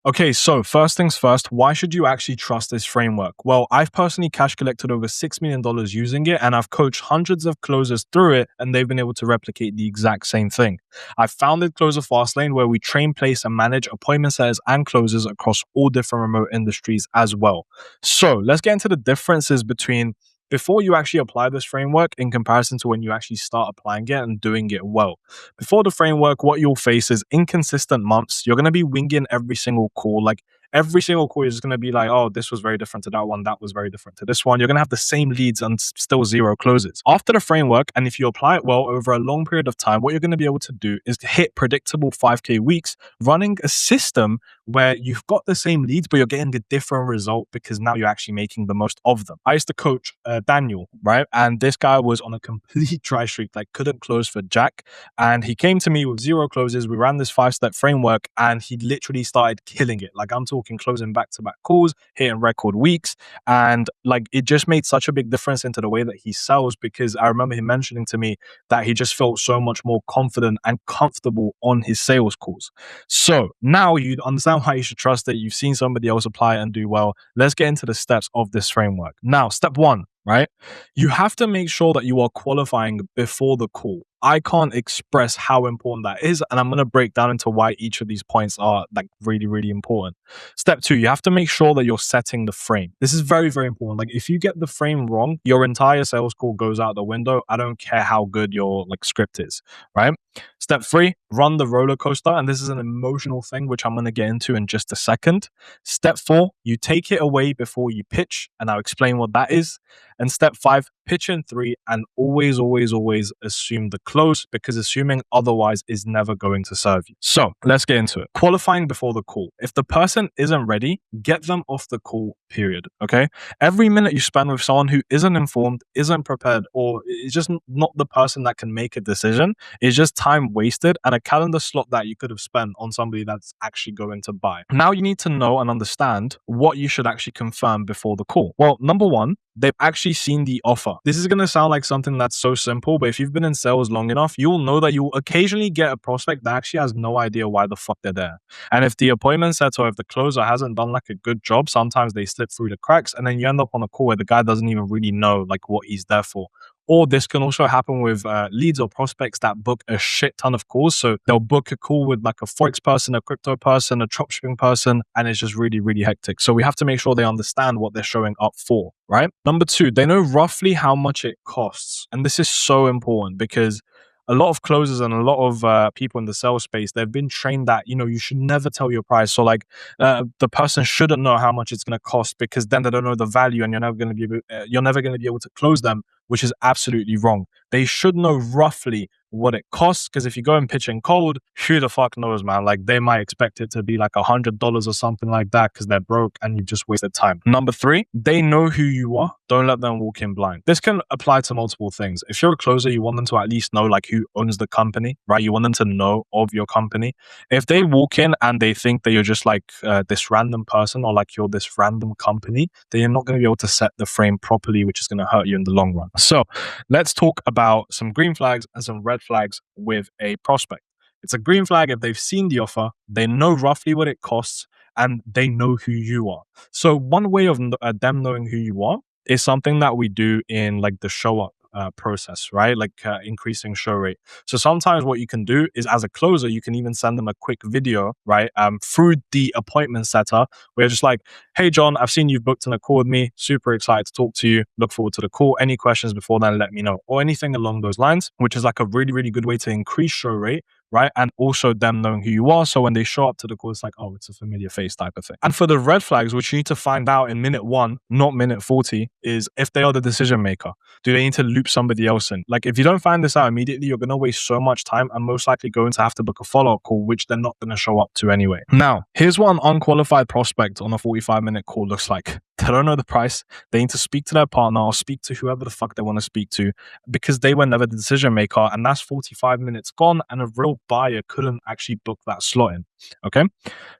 Okay, so first things first, why should you actually trust this framework? Well, I've personally cash collected over $6 million using it, and I've coached hundreds of closers through it, and they've been able to replicate the exact same thing. I founded Closer Fastlane, where we train, place, and manage appointment setters and closers across all different remote industries as well. So let's get into the differences between before you actually apply this framework in comparison to when you actually start applying it and doing it well. Before the framework, what you'll face is inconsistent months. You're going to be winging every single call. Like every single call is going to be like, oh, this was very different to that one. That was very different to this one. You're going to have the same leads and still zero closes. After the framework, and if you apply it well over a long period of time, what you're going to be able to do is hit predictable 5K weeks running a system where you've got the same leads, but you're getting a different result because now you're actually making the most of them. I used to coach Daniel, right? And this guy was on a complete dry streak, like couldn't close for Jack. And he came to me with zero closes. We ran this 5-step framework and he literally started killing it. Like I'm talking closing back-to-back calls, hitting record weeks. And like it just made such a big difference into the way that he sells, because I remember him mentioning to me that he just felt so much more confident and comfortable on his sales calls. So now you understand why you should trust it. You've seen somebody else apply it and do well. Let's get into the steps of this framework. Now, step one, right? You have to make sure that you are qualifying before the call. I can't express how important that is, and I'm going to break down into why each of these points are like really, really important. Step two, you have to make sure that you're setting the frame. This is very, very important. Like if you get the frame wrong, your entire sales call goes out the window. I don't care how good your like script is, right? Step three, run the roller coaster. And this is an emotional thing, which I'm going to get into in just a second. Step four, you take it away before you pitch. And I'll explain what that is. And step five, pitch in three and always, always, always assume the close, because assuming otherwise is never going to serve you. So let's get into it. Qualifying before the call. If the person isn't ready, get them off the call, period. Okay. Every minute you spend with someone who isn't informed, isn't prepared, or is just not the person that can make a decision, is just time wasted and a calendar slot that you could have spent on somebody that's actually going to buy. Now you need to know and understand what you should actually confirm before the call. Well, number one, they've actually seen the offer. This is going to sound like something that's so simple, but if you've been in sales long enough, you'll know that you'll occasionally get a prospect that actually has no idea why the fuck they're there. And if the appointment setter or if the closer hasn't done like a good job, sometimes they slip through the cracks and then you end up on a call where the guy doesn't even really know like what he's there for. Or this can also happen with leads or prospects that book a shit ton of calls. So they'll book a call with like a Forex person, a crypto person, a dropshipping person, and it's just really, really hectic. So we have to make sure they understand what they're showing up for, right? Number two, they know roughly how much it costs. And this is so important because a lot of closers and a lot of people in the sales space, they've been trained that, you know, you should never tell your price. So like the person shouldn't know how much it's going to cost, because then they don't know the value and you're never going to be able to close them, which is absolutely wrong. They should know roughly what it costs, because if you go and pitch in cold, who the fuck knows, man? Like they might expect it to be like $100 or something like that because they're broke and you just wasted time. Number three, they know who you are. Don't let them walk in blind. This can apply to multiple things. If you're a closer, you want them to at least know like who owns the company, right? You want them to know of your company. If they walk in and they think that you're just like this random person or like you're this random company, then you're not going to be able to set the frame properly, which is going to hurt you in the long run. So let's talk about some green flags and some red flags with a prospect. It's a green flag if they've seen the offer, they know roughly what it costs, and they know who you are. So one way of them knowing who you are is something that we do in like the show up process, right? Like increasing show rate. So sometimes what you can do is, as a closer, you can even send them a quick video, right? Through the appointment setter, where you're just like, hey, John, I've seen you've booked in a call with me. Super excited to talk to you. Look forward to the call. Any questions before then, let me know. Or anything along those lines, which is like a really, really good way to increase show rate, right? And also them knowing who you are. So when they show up to the call, it's like, oh, it's a familiar face type of thing. And for the red flags, which you need to find out in minute one, not minute 40, is if they are the decision maker. Do they need to loop somebody else in? Like if you don't find this out immediately, you're going to waste so much time and most likely going to have to book a follow-up call, which they're not going to show up to anyway. Now, here's what an unqualified prospect on a 45-minute call looks like. They don't know the price. They need to speak to their partner or speak to whoever the fuck they want to speak to, because they were never the decision maker, and that's 45 minutes gone, and a real buyer couldn't actually book that slot in. Okay.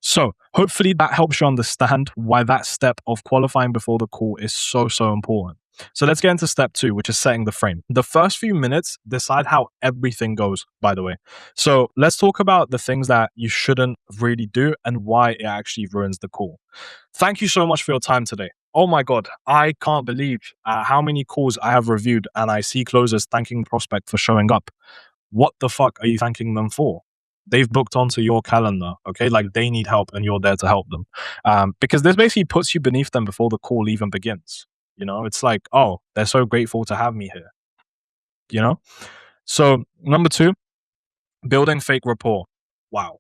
So hopefully that helps you understand why that step of qualifying before the call is so, so important. So let's get into step 2, which is setting the frame. The first few minutes decide how everything goes, by the way. So let's talk about the things that you shouldn't really do and why it actually ruins the call. Thank you so much for your time today. Oh my God, I can't believe how many calls I have reviewed and I see closers thanking prospect for showing up. What the fuck are you thanking them for? They've booked onto your calendar, okay? Like they need help and you're there to help them. Because this basically puts you beneath them before the call even begins. You know, it's like, oh, they're so grateful to have me here, you know? So, number 2, building fake rapport. Wow.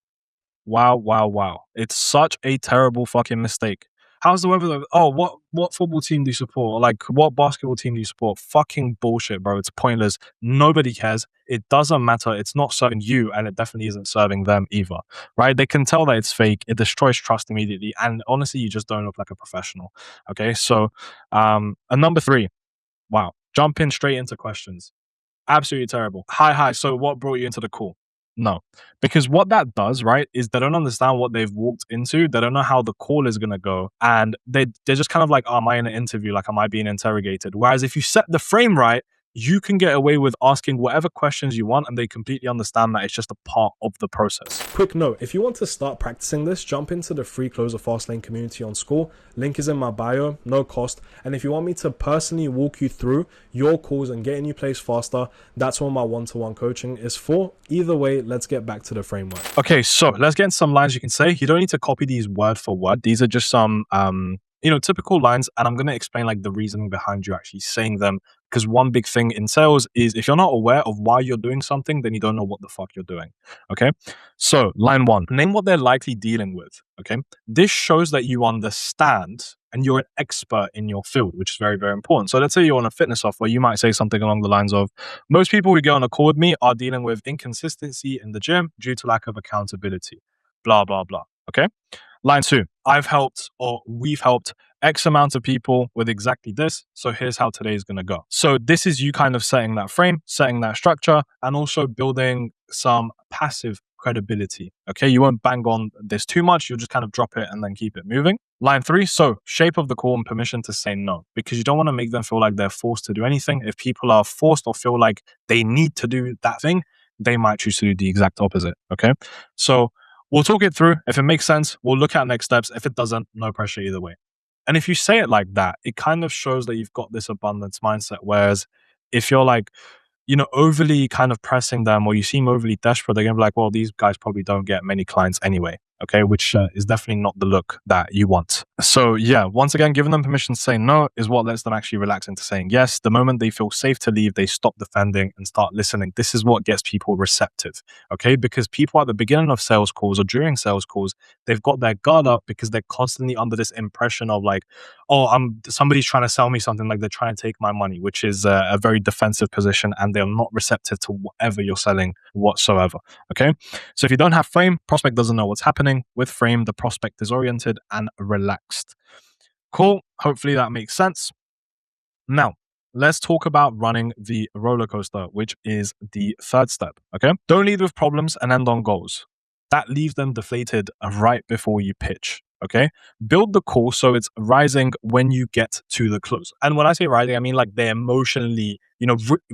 Wow, wow, wow. It's such a terrible fucking mistake. How's the weather? Oh, what football team do you support? Like, what basketball team do you support? Fucking bullshit, bro. It's pointless. Nobody cares. It doesn't matter. It's not serving you, and it definitely isn't serving them either, right? They can tell that it's fake. It destroys trust immediately, and honestly, you just don't look like a professional. Okay, so, and number 3, wow, jump in straight into questions. Absolutely terrible. Hi. So what brought you into the call? No. Because what that does, right, is they don't understand what they've walked into. They don't know how the call is going to go. And they're just kind of like, oh, am I in an interview? Like, am I being interrogated? Whereas if you set the frame right, you can get away with asking whatever questions you want and they completely understand that it's just a part of the process. Quick note, if you want to start practicing this, jump into the free Closer Fastlane community on Skool. Link is in my bio, no cost. And if you want me to personally walk you through your calls and getting you placed faster, that's what my one-to-one coaching is for. Either way, let's get back to the framework. Okay, so let's get into some lines you can say. You don't need to copy these word for word. These are just some typical lines, and I'm going to explain like the reasoning behind you actually saying them. Because one big thing in sales is if you're not aware of why you're doing something, then you don't know what the fuck you're doing. Okay. So line 1, name what they're likely dealing with. Okay. This shows that you understand and you're an expert in your field, which is very, very important. So let's say you're on a fitness software, you might say something along the lines of, most people who get on a call with me are dealing with inconsistency in the gym due to lack of accountability. Blah, blah, blah. Okay. Line 2, I've helped or we've helped X amount of people with exactly this. So here's how today is going to go. So this is you kind of setting that frame, setting that structure, and also building some passive credibility. Okay. You won't bang on this too much. You'll just kind of drop it and then keep it moving. Line 3, so shape of the call and permission to say no, because you don't want to make them feel like they're forced to do anything. If people are forced or feel like they need to do that thing, they might choose to do the exact opposite. Okay. So we'll talk it through. If it makes sense, we'll look at next steps. If it doesn't, no pressure either way. And if you say it like that, it kind of shows that you've got this abundance mindset. Whereas if you're like, overly kind of pressing them or you seem overly desperate, they're going to be like, well, these guys probably don't get many clients anyway. Okay, which is definitely not the look that you want. So yeah, once again, giving them permission to say no is what lets them actually relax into saying yes. The moment they feel safe to leave, they stop defending and start listening. This is what gets people receptive, okay? Because people at the beginning of sales calls or during sales calls, they've got their guard up because they're constantly under this impression of like, oh, somebody's trying to sell me something, like they're trying to take my money, which is a very defensive position, and they're not receptive to whatever you're selling whatsoever, okay? So if you don't have frame, prospect doesn't know what's happening. With frame, the prospect is oriented and relaxed. Cool. Hopefully that makes sense. Now, let's talk about running the roller coaster, which is the 3rd step. Okay. Don't lead with problems and end on goals. That leaves them deflated right before you pitch. Okay. Build the call so it's rising when you get to the close. And when I say rising, I mean like they're emotionally,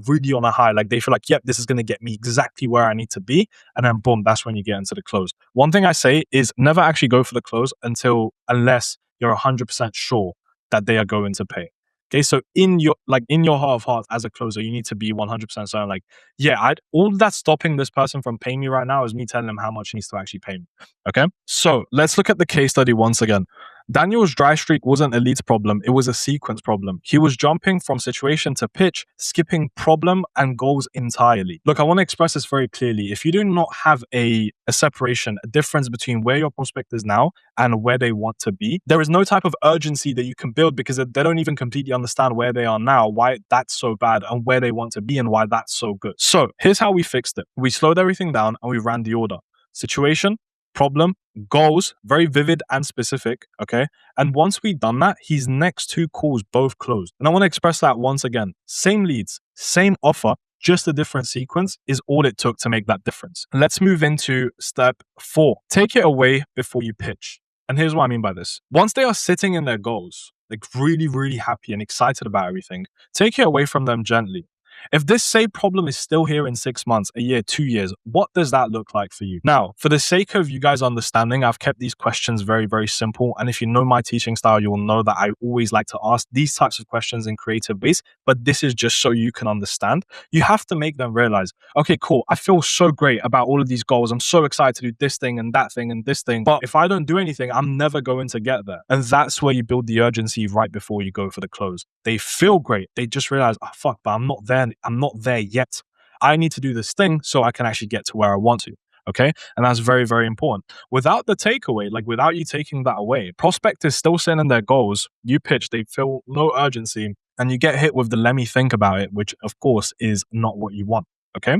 really on a high. Like they feel like, yep, this is going to get me exactly where I need to be. And then boom, that's when you get into the close. One thing I say is never actually go for the close unless you're 100% sure that they are going to pay. Okay, so in your heart of hearts as a closer, you need to be 100% certain. Like, yeah, all that's stopping this person from paying me right now is me telling them how much he needs to actually pay me. Okay, so let's look at the case study once again. Daniel's dry streak wasn't a leads problem, it was a sequence problem. He was jumping from situation to pitch, skipping problem and goals entirely. Look, I want to express this very clearly. If you do not have a separation, a difference between where your prospect is now and where they want to be, there is no type of urgency that you can build because they don't even completely understand where they are now, why that's so bad, and where they want to be and why that's so good. So here's how we fixed it. We slowed everything down and we ran the order. Situation, problem, goals, very vivid and specific, okay? And once we've done that, his next 2 calls both closed. And I want to express that once again. Same leads, same offer, just a different sequence is all it took to make that difference. Let's move into step 4. Take it away before you pitch. And here's what I mean by this. Once they are sitting in their goals, like really, really happy and excited about everything, take it away from them gently. If this same problem is still here in 6 months, a year, 2 years, what does that look like for you? Now, for the sake of you guys understanding, I've kept these questions very, very simple. And if you know my teaching style, you will know that I always like to ask these types of questions in creative ways, but this is just so you can understand. You have to make them realize, okay, cool, I feel so great about all of these goals. I'm so excited to do this thing and that thing and this thing. But if I don't do anything, I'm never going to get there. And that's where you build the urgency right before you go for the close. They feel great. They just realize, oh, fuck, but I'm not there. I'm not there yet. I need to do this thing so I can actually get to where I want to. Okay. And that's very, very important. Without the takeaway, like without you taking that away, prospect is still setting their goals. You pitch, they feel no urgency, and you get hit with the let me think about it, which of course is not what you want. Okay.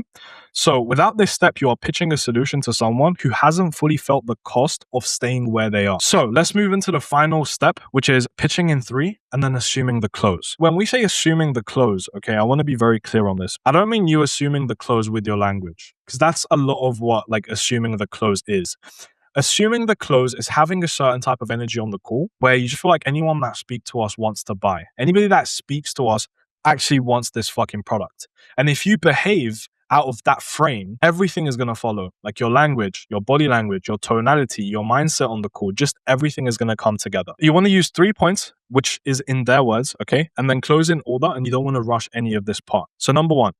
So without this step, you are pitching a solution to someone who hasn't fully felt the cost of staying where they are. So let's move into the final step, which is pitching in 3 and then assuming the close. When we say assuming the close, okay, I want to be very clear on this. I don't mean you assuming the close with your language, because that's a lot of what like assuming the close is. Assuming the close is having a certain type of energy on the call where you just feel like anyone that speaks to us wants to buy. Anybody that speaks to us actually wants this fucking product. And if you behave out of that frame, everything is going to follow. Like your language, your body language, your tonality, your mindset on the call, just everything is going to come together. You want to use 3 points, which is in their words, okay? And then close in order, and you don't want to rush any of this part. So number 1,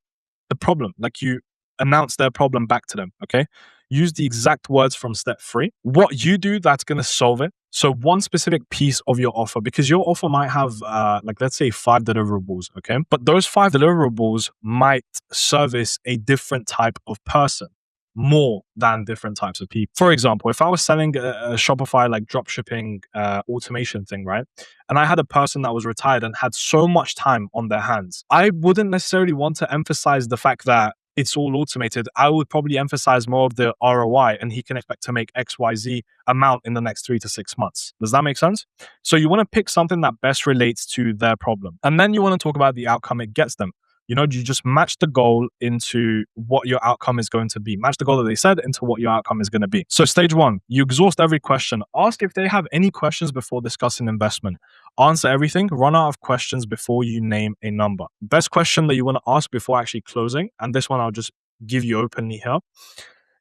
the problem, like you announce their problem back to them, okay? Use the exact words from step 3. What you do, that's going to solve it. So one specific piece of your offer, because your offer might have, like, let's say 5 deliverables, okay? But those 5 deliverables might service a different type of person more than different types of people. For example, if I was selling a Shopify, like drop shipping automation thing, right? And I had a person that was retired and had so much time on their hands, I wouldn't necessarily want to emphasize the fact that it's all automated. I would probably emphasize more of the ROI, and he can expect to make XYZ amount in the next 3 to 6 months. Does that make sense? So you want to pick something that best relates to their problem. And then you want to talk about the outcome it gets them. You know, you just match the goal into what your outcome is going to be. Match the goal that they said into what your outcome is going to be. So stage 1, you exhaust every question. Ask if they have any questions before discussing investment. Answer everything. Run out of questions before you name a number. Best question that you want to ask before actually closing, and this one I'll just give you openly here.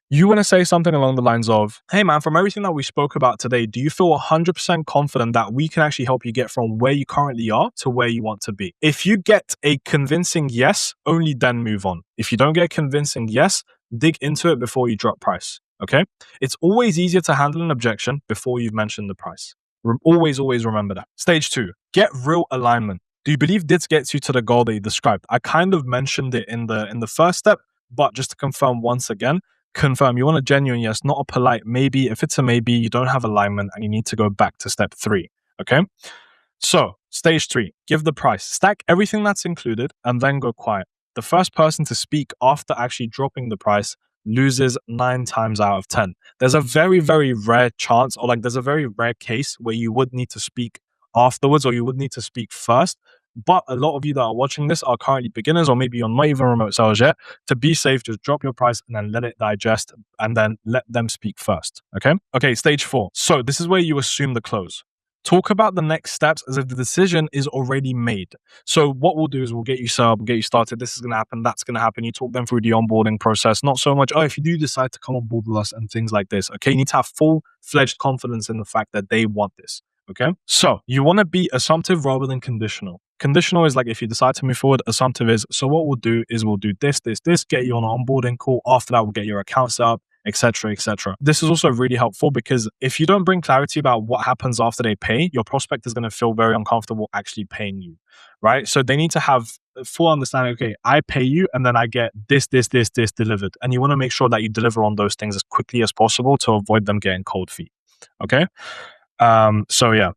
You want to say something along the lines of, hey man, from everything that we spoke about today, do you feel 100% confident that we can actually help you get from where you currently are to where you want to be? If you get a convincing yes, only then move on. If you don't get a convincing yes, dig into it before you drop price, okay? It's always easier to handle an objection before you've mentioned the price. Always remember that. Stage 2, get real alignment. Do you believe this gets you to the goal that you described? I kind of mentioned it in the first step, but just to confirm once again, confirm you want a genuine yes, not a polite maybe. If it's a maybe, you don't have alignment and you need to go back to step 3. Okay. So stage 3, give the price, stack everything that's included, and then go quiet. The first person to speak after actually dropping the price loses 9 times out of 10. There's a very, very rare chance, or like there's a very rare case where you would need to speak afterwards, or you would need to speak first. But a lot of you that are watching this are currently beginners, or maybe you're not even remote sales yet. To be safe, just drop your price and then let it digest, and then let them speak first. Okay, stage 4. So this is where you assume the close. Talk about the next steps as if the decision is already made. So what we'll do is we'll get you set up, get you started. This is going to happen. That's going to happen. You talk them through the onboarding process. Not so much, oh, if you do decide to come on board with us and things like this. Okay, you need to have full-fledged confidence in the fact that they want this. Okay, so you want to be assumptive rather than conditional. Conditional is like if you decide to move forward. Assumptive is, so what we'll do is we'll do this, get you on an onboarding call. After that, we'll get your account set up, etc., etc. This is also really helpful because if you don't bring clarity about what happens after they pay, your prospect is going to feel very uncomfortable actually paying you, right? So they need to have full understanding, okay, I pay you and then I get this delivered. And you want to make sure that you deliver on those things as quickly as possible to avoid them getting cold feet, okay? So yeah,